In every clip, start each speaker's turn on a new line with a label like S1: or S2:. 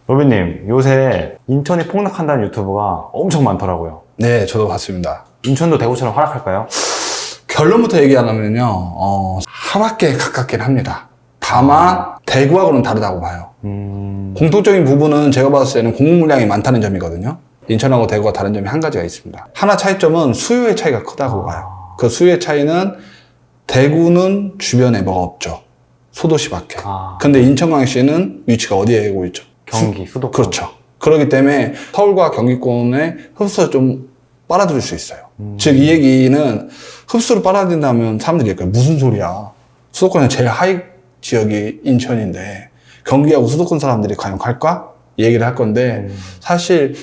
S1: 로빈님, 요새 인천이 폭락한다는 유튜브가 엄청 많더라고요.
S2: 네, 저도 봤습니다.
S1: 인천도 대구처럼 활약할까요?
S2: 결론부터 얘기하면요, 하락에 가깝긴 합니다. 다만 대구하고는 다르다고 봐요. 공통적인 부분은 제가 봤을 때는 공급 물량이 많다는 점이거든요. 인천하고 대구가 다른 점이 한 가지가 있습니다. 하나 차이점은 수요의 차이가 크다고 봐요. 그 수요의 차이는 대구는 주변에 뭐가 없죠. 소도시밖에. 근데 인천광역시는 위치가 어디에 오고 있죠?
S1: 경기, 수도권.
S2: 그렇죠. 그렇기 때문에 서울과 경기권에 흡수를 좀 빨아들일 수 있어요. 즉, 이 얘기는 흡수를 빨아들인다면 사람들이 얘기해요. 무슨 소리야. 수도권의 제일 하위 지역이 인천인데 경기하고 수도권 사람들이 과연 갈까? 이 얘기를 할 건데 사실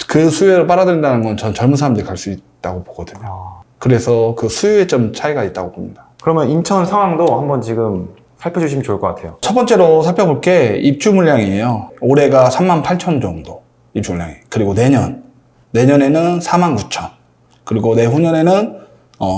S2: 그 수요를 빨아들인다는 건 전 젊은 사람들이 갈 수 있다고 보거든요. 그래서 그 수요에 좀 차이가 있다고 봅니다.
S1: 그러면 인천 상황도 한번 지금 살펴주시면 좋을 것 같아요.
S2: 첫 번째로 살펴볼 게 입주 물량이에요. 올해가 38,000 정도 입주 물량이. 그리고 내년에는 49,000. 그리고 내후년에는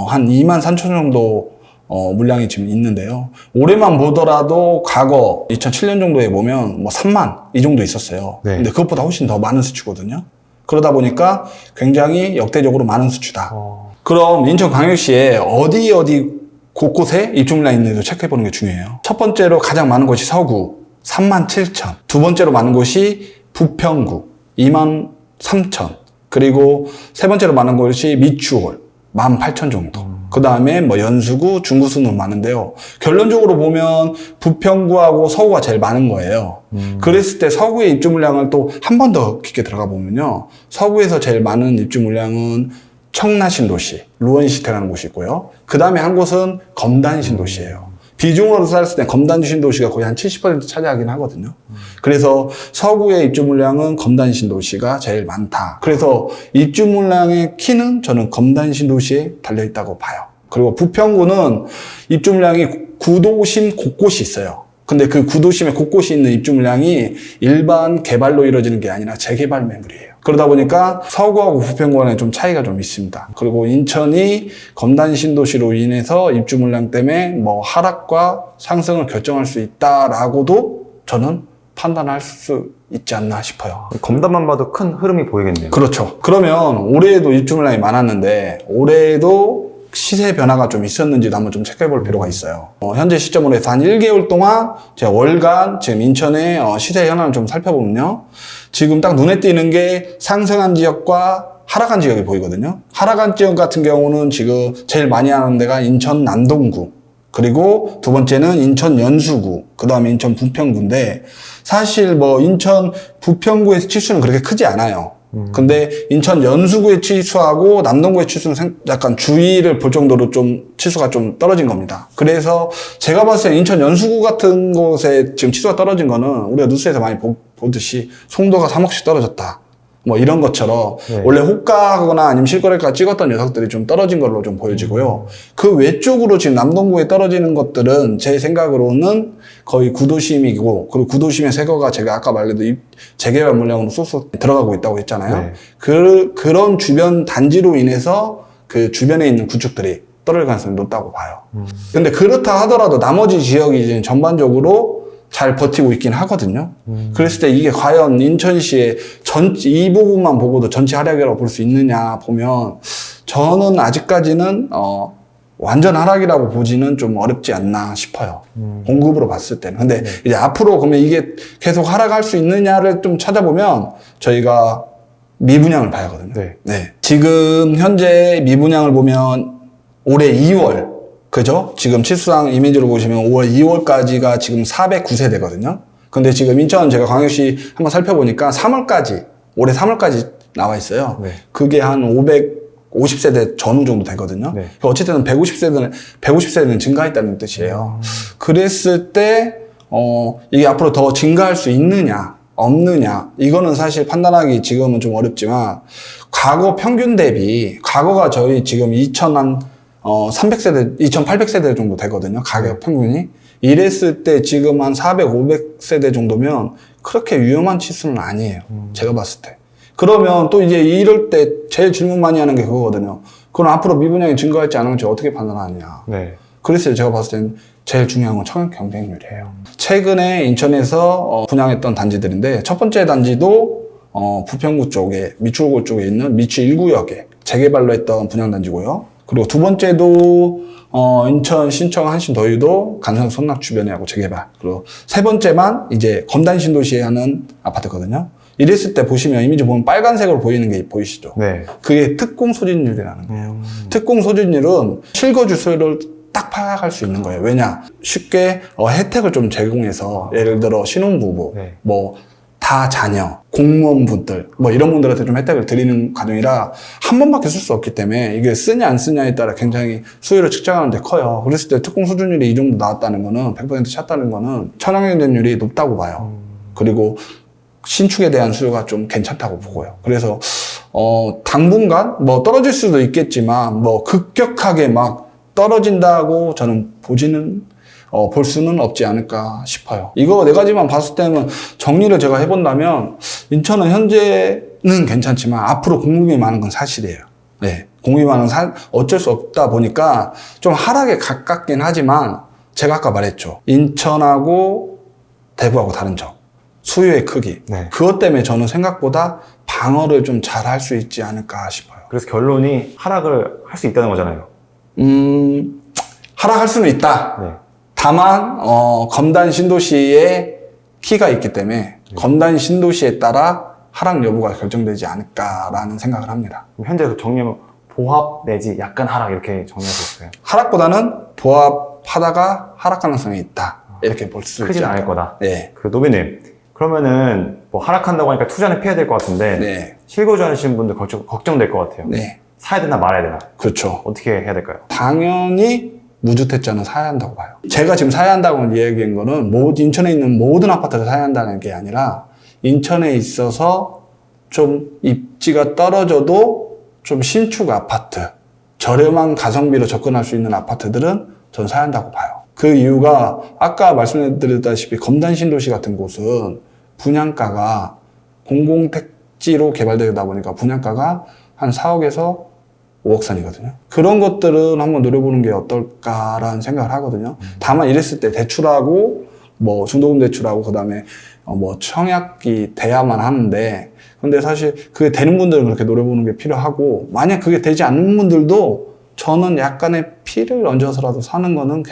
S2: 한 23,000 정도 물량이 지금 있는데요. 올해만 보더라도 과거 2007년 정도에 보면 뭐 3만 이 정도 있었어요.
S1: 네.
S2: 근데 그것보다 훨씬 더 많은 수치거든요. 그러다 보니까 굉장히 역대적으로 많은 수치다. 그럼 인천광역시에 어디 곳곳에 입주 물량이 있는지도 체크해보는 게 중요해요. 첫 번째로 가장 많은 곳이 서구 37,000. 두 번째로 많은 곳이 부평구 23,000. 그리고 세 번째로 많은 곳이 미추홀 18,000 정도. 그 다음에 뭐 연수구, 중구수는 많은데요. 결론적으로 보면 부평구하고 서구가 제일 많은 거예요. 그랬을 때 서구의 입주 물량을 또 한 번 더 깊게 들어가 보면요. 서구에서 제일 많은 입주 물량은 청라신도시, 루원시태라는 곳이 있고요. 그 다음에 한 곳은 검단신도시예요. 비중으로 따졌을 때 검단신도시가 거의 한 70% 차지하긴 하거든요. 그래서 서구의 입주 물량은 검단신도시가 제일 많다. 그래서 입주 물량의 키는 저는 검단신도시에 달려있다고 봐요. 그리고 부평구는 입주 물량이 구도심 곳곳이 있어요. 근데 그 구도심에 곳곳이 있는 입주 물량이 일반 개발로 이루어지는 게 아니라 재개발 매물이에요. 그러다 보니까 서구하고 부평구 간에 좀 차이가 좀 있습니다. 그리고 인천이 검단 신도시로 인해서 입주 물량 때문에 뭐 하락과 상승을 결정할 수 있다라고도 저는 판단할 수 있지 않나 싶어요.
S1: 검단만 봐도 큰 흐름이 보이겠네요.
S2: 그렇죠. 그러면 올해에도 입주 물량이 많았는데 올해에도 시세 변화가 좀 있었는지도 한번 좀 체크해 볼 필요가 있어요. 현재 시점으로 해서 한 1개월 동안 제가 월간 지금 인천의 시세 현황을 좀 살펴보면요. 지금 딱 눈에 띄는 게 상승한 지역과 하락한 지역이 보이거든요. 하락한 지역 같은 경우는 지금 제일 많이 하는 데가 인천 남동구, 그리고 두 번째는 인천 연수구, 그 다음에 인천 부평구인데 사실 뭐 인천 부평구의 치수는 그렇게 크지 않아요. 근데 인천 연수구의 치수하고 남동구의 치수는 약간 주의를 볼 정도로 좀 치수가 좀 떨어진 겁니다. 그래서 제가 봤을 때 인천 연수구 같은 곳에 지금 치수가 떨어진 거는 우리가 뉴스에서 많이 보듯이 송도가 3억씩 떨어졌다. 뭐 이런 것처럼 원래 호가거나 아니면 실거래가 찍었던 녀석들이 좀 떨어진 걸로 좀 보여지고요. 그 외쪽으로 지금 남동구에 떨어지는 것들은 제 생각으로는 거의 구도심이고, 그리고 구도심의 새거가 제가 아까 말해도 재개발 물량으로 쏙쏙 들어가고 있다고 했잖아요. 네. 그런 주변 단지로 인해서 그 주변에 있는 구축들이 떨어질 가능성이 높다고 봐요. 근데 그렇다 하더라도 나머지 지역이 이제 전반적으로 잘 버티고 있긴 하거든요. 그랬을 때 이게 과연 인천시의 이 부분만 보고도 전체 하락이라고 볼 수 있느냐 보면 저는 아직까지는 완전 하락이라고 보지는 좀 어렵지 않나 싶어요. 공급으로 봤을 때는. 근데 이제 앞으로 그러면 이게 계속 하락할 수 있느냐를 좀 찾아보면 저희가 미분양을 봐야 하거든요. 네. 지금 현재 미분양을 보면 올해 2월 그죠? 지금 치수상 이미지로 보시면 5월, 2월까지가 지금 409세대거든요. 근데 지금 인천 제가 광역시 한번 살펴보니까 3월까지, 올해 3월까지 나와 있어요. 그게 한 550세대 전후 정도 되거든요. 어쨌든 150세대는 증가했다는 뜻이에요. 그랬을 때, 이게 앞으로 더 증가할 수 있느냐, 없느냐, 이거는 사실 판단하기 지금은 좀 어렵지만, 과거 평균 대비, 과거가 저희 지금 300세대, 2800세대 정도 되거든요. 가격 평균이. 이랬을 때 지금 한 400, 500세대 정도면 그렇게 위험한 치수는 아니에요. 제가 봤을 때. 그러면 또 이제 이럴 때 제일 질문 많이 하는 게 그거거든요. 그럼 앞으로 미분양이 증가할지 안 할지 어떻게 판단하느냐. 그래서 제가 봤을 때는 제일 중요한 건 청약 경쟁률이에요. 최근에 인천에서 분양했던 단지들인데 첫 번째 단지도 부평구 쪽에 미추홀구 쪽에 있는 미추 1구역에 재개발로 했던 분양단지고요. 그리고 두 번째도 인천 신청 한신 더유도 간성 선락 주변에 하고 재개발. 그리고 세 번째만 이제 검단 신도시에 하는 아파트거든요. 이랬을 때 보시면 이미지 보면 빨간색으로 보이는 게 보이시죠?
S1: 네.
S2: 그게 특공 소진율이라는 거예요. 특공 소진율은 실거주 수요를 딱 파악할 수 있는 거예요. 왜냐? 쉽게 혜택을 좀 제공해서 예를 들어 신혼부부,
S1: 네.
S2: 뭐 다 자녀, 공무원분들 뭐 이런 분들한테 좀 혜택을 드리는 과정이라 한 번밖에 쓸 수 없기 때문에 이게 쓰냐 안 쓰냐에 따라 굉장히 수요를 측정하는 데 커요. 그랬을 때 특공 수준율이 이 정도 나왔다는 거는 100% 찼다는 거는 청약경쟁률이 높다고 봐요. 그리고 신축에 대한 수요가 좀 괜찮다고 보고요. 그래서 당분간 뭐 떨어질 수도 있겠지만 뭐 급격하게 막 떨어진다고 저는 볼 수는 없지 않을까 싶어요. 이거 네 가지만 봤을 때는 정리를 제가 해본다면 인천은 현재는 괜찮지만 앞으로 공급이 많은 건 사실이에요. 네, 공급이 많은 어쩔 수 없다 보니까 좀 하락에 가깝긴 하지만 제가 아까 말했죠. 인천하고 대구하고 다른 점. 수요의 크기.
S1: 네.
S2: 그것 때문에 저는 생각보다 방어를 좀 잘 할 수 있지 않을까 싶어요.
S1: 그래서 결론이 하락을 할 수 있다는 거잖아요.
S2: 하락할 수는 있다.
S1: 네.
S2: 다만 검단 신도시의 키가 있기 때문에 검단 신도시에 따라 하락 여부가 결정되지 않을까라는 생각을 합니다.
S1: 그럼 현재 정리하면 보합 내지 약간 하락 이렇게 정리할 수 있어요.
S2: 하락보다는 보합하다가 하락 가능성이 있다. 이렇게 볼 수 있죠.
S1: 크진 않을 거다.
S2: 네.
S1: 그 노비님, 그러면은 뭐 하락한다고 하니까 투자는 피해야 될 것 같은데
S2: 네.
S1: 실거주 하시는 분들 걱정될 것 같아요.
S2: 네.
S1: 사야 되나 말아야 되나?
S2: 그렇죠.
S1: 어떻게 해야 될까요?
S2: 당연히 무주택자는 사야 한다고 봐요. 제가 지금 사야 한다고 이야기한 거는 인천에 있는 모든 아파트를 사야 한다는 게 아니라 인천에 있어서 좀 입지가 떨어져도 좀 신축 아파트, 저렴한 가성비로 접근할 수 있는 아파트들은 전 사야 한다고 봐요. 그 이유가 아까 말씀드렸다시피 검단 신도시 같은 곳은 분양가가 공공택지로 개발되다 보니까 분양가가 한 4억에서 5억 선이거든요. 그런 것들은 한번 노려보는 게 어떨까라는 생각을 하거든요. 다만 이랬을 때 대출하고 뭐 중도금 대출하고 그다음에 뭐 청약이 돼야만 하는데 근데 사실 그게 되는 분들은 그렇게 노려보는 게 필요하고 만약 그게 되지 않는 분들도 저는 약간의 피를 얹어서라도 사는 거는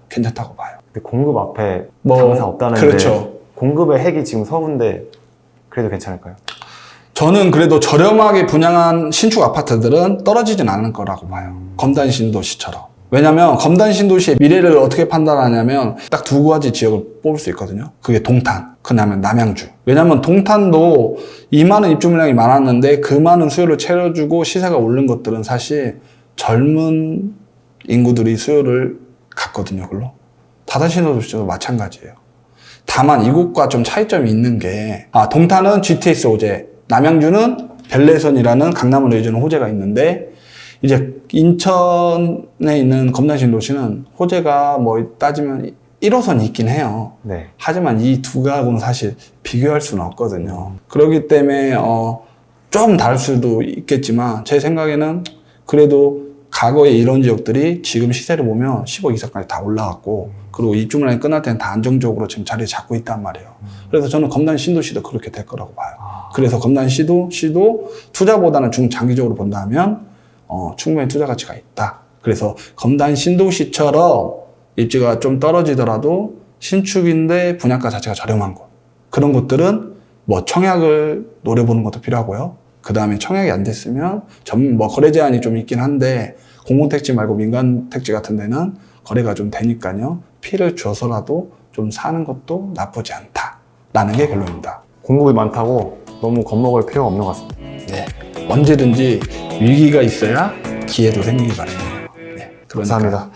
S2: 괜찮다고 봐요.
S1: 근데 공급 앞에
S2: 뭐,
S1: 장사 없다는데
S2: 그렇죠.
S1: 공급의 핵이 지금 서운데 그래도 괜찮을까요?
S2: 저는 그래도 저렴하게 분양한 신축 아파트들은 떨어지진 않을 거라고 봐요. 검단 신도시처럼. 왜냐면 검단 신도시의 미래를 어떻게 판단하냐면 딱 두 가지 지역을 뽑을 수 있거든요. 그게 동탄, 그다음에 남양주. 왜냐면 동탄도 이 많은 입주 물량이 많았는데 그 많은 수요를 채워주고 시세가 오른 것들은 사실 젊은 인구들이 수요를 갖거든요. 그걸로. 다른 신도시도 마찬가지예요. 다만 이곳과 좀 차이점이 있는 게 동탄은 GTX 소재, 남양주는 별내선이라는 강남을 내주는 호재가 있는데 이제 인천에 있는 검단 신도시는 호재가 뭐 따지면 1호선이 있긴 해요.
S1: 네.
S2: 하지만 이 두 가구는 사실 비교할 수는 없거든요. 그렇기 때문에 좀 다를 수도 있겠지만 제 생각에는 그래도 과거에 이런 지역들이 지금 시세를 보면 10억 이상까지 다 올라갔고 그리고 입주 물량이 끝날 때는 다 안정적으로 지금 자리를 잡고 있단 말이에요. 그래서 저는 검단 신도시도 그렇게 될 거라고 봐요. 그래서 검단 시도 투자보다는 중장기적으로 본다면 충분히 투자 가치가 있다. 그래서 검단 신도시처럼 입지가 좀 떨어지더라도 신축인데 분양가 자체가 저렴한 곳 그런 곳들은 뭐 청약을 노려보는 것도 필요하고요. 그 다음에 청약이 안 됐으면 뭐 거래 제한이 좀 있긴 한데 공공택지 말고 민간택지 같은 데는 거래가 좀 되니까요. 피를 줘서라도 좀 사는 것도 나쁘지 않다라는 게 결론입니다.
S1: 공급이 많다고 너무 겁먹을 필요가 없는 것 같습니다.
S2: 네, 언제든지 위기가 있어야 기회도 생기기 바랍니다. 네, 그러니까
S1: 감사합니다.